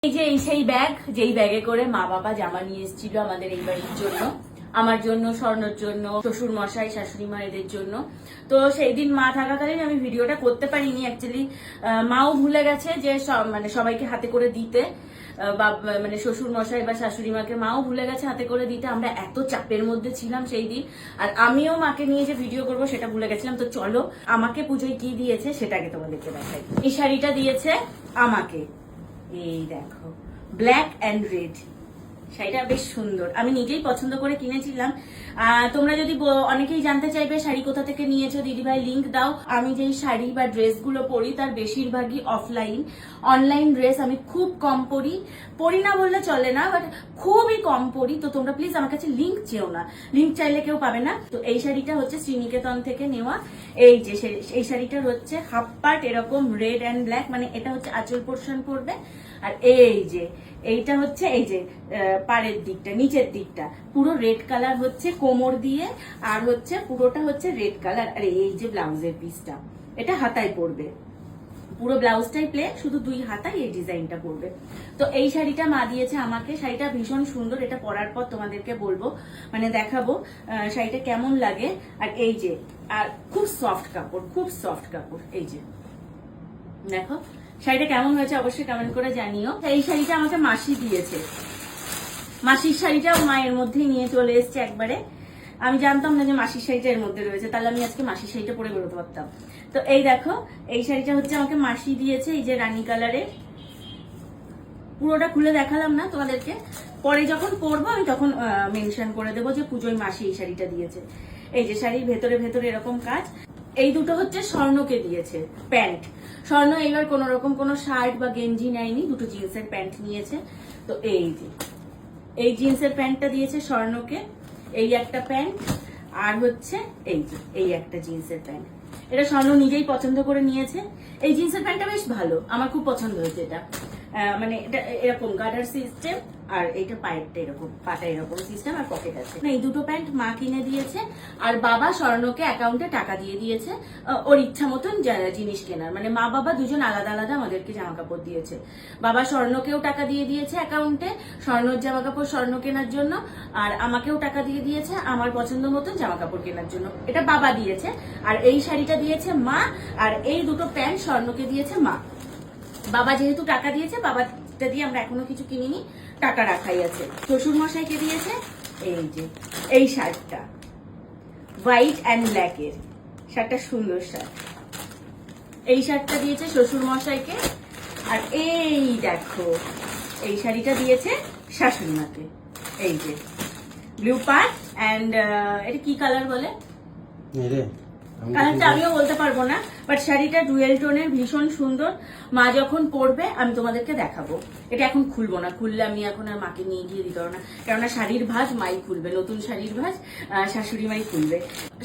এই যে সেই ব্যাগ, যেই ব্যাগে করে মা বাবা জামা নিয়ে এসেছিল আমাদের এই বাড়ির জন্য, আমার জন্য, স্বর্ণর জন্য, শ্বশুর মশাই, শাশুড়ি মা এদের জন্য। তো সেই দিন মা থাকাকালীন আমি ভিডিওটা করতে পারিনি। অ্যাকচুয়ালি মাও ভুলে গেছে যে মানে সবাইকে হাতে করে দিতে, মানে শ্বশুর মশাই বা শাশুড়ি মাকে মাও ভুলে গেছে হাতে করে দিতে। আমরা এত চাপের মধ্যে ছিলাম সেই দিন, আর আমিও মাকে নিয়ে যে ভিডিও করবো সেটা ভুলে গেছিলাম। তো চলো আমাকে পুজোয় কি দিয়েছে সেটাকে তোমাদেরকে দেখাই। এই শাড়িটা দিয়েছে আমাকে, এই দেখো, ব্ল্যাক অ্যান্ড রেড। শাড়িটা বেশ সুন্দর, আমি নিজেই পছন্দ করে কিনেছিলাম। তোমরা যদি অনেকেই জানতে চাইবে শাড়ি কোথা থেকে নিয়েছো দিদিভাই, লিংক দাও। আমি যেই শাড়ি বা ড্রেসগুলো পরি তার বেশিরভাগই অফলাইন। অনলাইন ড্রেস আমি খুব কম পরি না বললে চলে না, বাট খুবই কম পরি। তো তোমরা প্লিজ আমার কাছে লিংক চেও না, লিংক চাইলে কেউ পাবে না। তো এই শাড়িটা হচ্ছে শ্রীনিকেতন থেকে নেওয়া। এই যে এই শাড়িটার হচ্ছে হাফ পার্ট এরকম রেড অ্যান্ড ব্ল্যাক, মানে এটা হচ্ছে আঁচল পোর্শন পড়বে। আর এই যে এইটা হচ্ছে এই যে পাড়ের দিকটা, নিচের দিকটা পুরো রেড কালার হচ্ছে কোমর দিয়ে, আর হচ্ছে পুরোটা হচ্ছে রেড কালার। আর এই যে ব্লাউজের পিসটা, এটা হাতায় পড়বে, পুরো ব্লাউজটাই প্লেন, শুধু দুই হাতায় এই ডিজাইনটা পড়বে। তো এই শাড়িটা মা দিয়েছে আমাকে। শাড়িটা ভীষণ সুন্দর, এটা পরার পর তোমাদেরকে বলবো, মানে দেখাবো শাড়িটা কেমন লাগে। আর এই যে, আর খুব সফট কাপড়, খুব সফট কাপড়। এই যে দেখো শাড়িটা কেমন হয়েছে অবশ্যই কমেন্ট করে জানিও। এই শাড়িটা আমাকে মাসি দিয়েছে, মাসির শাড়িটাও মায়ের মধ্যেই নিয়ে চলে এসছে একবারে। আমি জানতাম না যে মাসির শাড়িটা এর মধ্যে রয়েছে, তাহলে আমি আজকে মাসির শাড়িটা পরে বেরোতে পারতাম। তো এই দেখো, এই শাড়িটা হচ্ছে আমাকে মাসি দিয়েছে, এই যে রানী কালারের। পুরোটা খুলে দেখালাম না তোমাদেরকে, পরে যখন পরবো আমি তখন মেনশন করে দেবো যে পুজোয় মাসি এই শাড়িটা দিয়েছে। এই যে শাড়ির ভেতরে ভেতরে এরকম কাজ। এই দুটো হচ্ছে স্বর্ণকে দিয়েছে প্যান্ট। স্বর্ণ এইবার কোন রকম কোনো শার্ট বা গেঞ্জি নেয়নি, দুটো জিন্সের প্যান্ট নিয়েছে। তো এই যে এই জিন্সের প্যান্টটা দিয়েছে স্বর্ণকে, এই একটা প্যান্ট, আর হচ্ছে এই যে এই একটা জিন্সের প্যান্ট। এটা স্বর্ণ নিজেই পছন্দ করে নিয়েছে। এই জিন্সের প্যান্টটা বেশ ভালো, আমার খুব পছন্দ হয়েছে এটা। মানে এটা এরকম গার্ডার সিস্টেম, আর এইটা পায়েরটা এরকম, পাটা এরকম সিস্টেম, আর পকেট আছে। এই দুটো প্যান্ট মা কিনে দিয়েছে, আর বাবা স্বর্ণকে অ্যাকাউন্টে টাকা দিয়ে দিয়েছে ওর ইচ্ছা মতন জিনিস কেনার। মানে মা বাবা দুজন আলাদা আলাদা আমাদেরকে জামা কাপড় দিয়েছে। বাবা স্বর্ণকেও টাকা দিয়ে দিয়েছে অ্যাকাউন্টে স্বর্ণর জামা কাপড় স্বর্ণ কেনার জন্য, আর আমাকেও টাকা দিয়ে দিয়েছে আমার পছন্দ মতন জামা কাপড় কেনার জন্য। এটা বাবা দিয়েছে। আর এই শাড়িটা দিয়েছে মা, আর এই দুটো প্যান্ট স্বর্ণকে দিয়েছে মা। বাবা যেহেতু টাকা দিয়েছে, বাবাটা দিয়ে আমরা এখনো কিছু কিনিনি, টাকা রাখাই আছে। শ্বশুর মশাইকে দিয়েছে এই যে এই শার্টটা, হোয়াইট অ্যান্ড ব্ল্যাক এর শার্টটা, সুন্দর শার্ট। এই শার্টটা দিয়েছে শ্বশুর মশাইকে। আর এই দেখো এই শাড়িটা দিয়েছে শাশুড়ি মাকে, এই যে ব্লু পার্ট অ্যান্ড এটা কি কালার বলে, কালারটা আমিও বলতে পারবো না, বাট শাড়িটা ডুয়েল টোনের, ভীষণ সুন্দর। মা যখন পরবে আমি তোমাদেরকে দেখাবো। এটা এখন খুলবো না, খুললে আমি এখন আর মাকে নিয়ে গিয়ে দিতে পারবো না, কেননা শাড়ির ভাঁজ মাই খুলবে, নতুন শাড়ির ভাঁজ শাশুড়ি মাই খুলবে।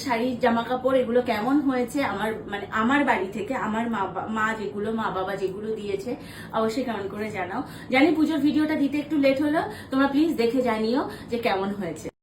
শাড়ির জামা কাপড় এগুলো কেমন হয়েছে আমার, মানে আমার বাড়ি থেকে আমার মা যেগুলো, মা বাবা যেগুলো দিয়েছে অবশ্যই কমেন্ট করে জানাও। জানি পুজোর ভিডিওটা দিতে একটু লেট হলো, তোমরা প্লিজ দেখে জানিও যে কেমন হয়েছে।